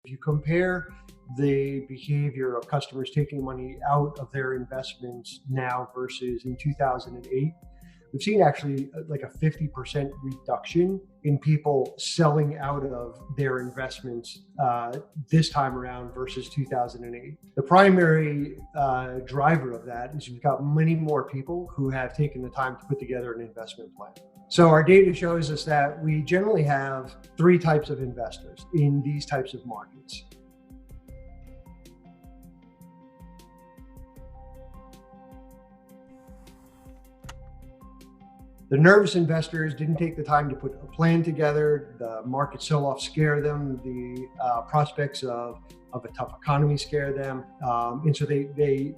If you compare the behavior of customers taking money out of their investments now versus in 2008, we've seen actually like a 50% reduction in people selling out of their investments this time around versus 2008. The primary driver of that is you've got many more people who have taken the time to put together an investment plan. So our data shows us that we generally have three types of investors in these types of markets. The nervous investors didn't take the time to put a plan together. The market sell-off scare them. The prospects of a tough economy scare them. And so they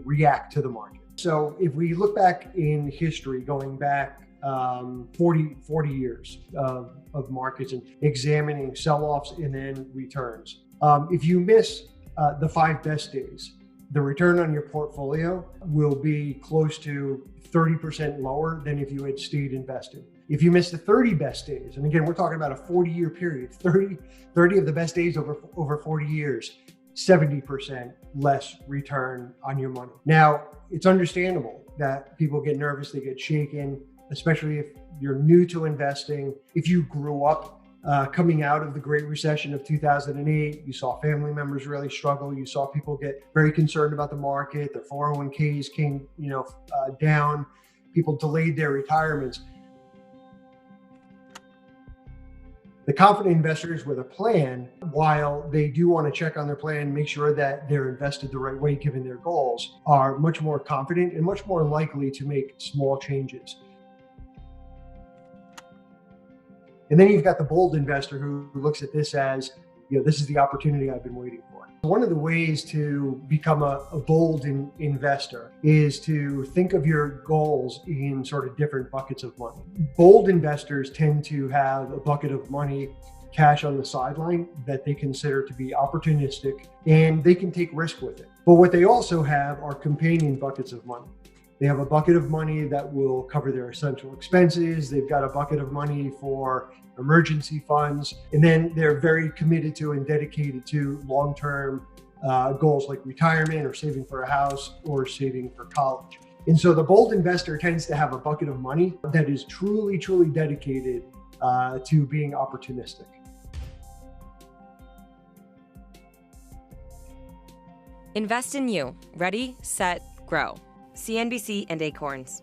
react to the market. So if we look back in history, going back 40 years of markets and examining sell-offs and then returns. If you miss the 5 best days, the return on your portfolio will be close to 30% lower than if you had stayed invested. If you miss the 30 best days, and again, we're talking about a 40-year period, 30 of the best days over 40 years, 70% less return on your money. Now, it's understandable that people get nervous, they get shaken, especially if you're new to investing. If you grew up coming out of the Great Recession of 2008, you saw family members really struggle. You saw people get very concerned about the market. Their 401ks came, down. People delayed their retirements. The confident investors with a plan, while they do want to check on their plan, make sure that they're invested the right way given their goals, are much more confident and much more likely to make small changes. And then you've got the bold investor who looks at this as, this is the opportunity I've been waiting for. One of the ways to become a bold investor is to think of your goals in sort of different buckets of money. Bold investors tend to have a bucket of money, cash on the sideline that they consider to be opportunistic, and they can take risk with it. But what they also have are companion buckets of money. They have a bucket of money that will cover their essential expenses. They've got a bucket of money for emergency funds. And then they're very committed to and dedicated to long-term goals like retirement or saving for a house or saving for college. And so the bold investor tends to have a bucket of money that is truly, truly dedicated to being opportunistic. Invest in you. Ready, set, grow. CNBC and Acorns.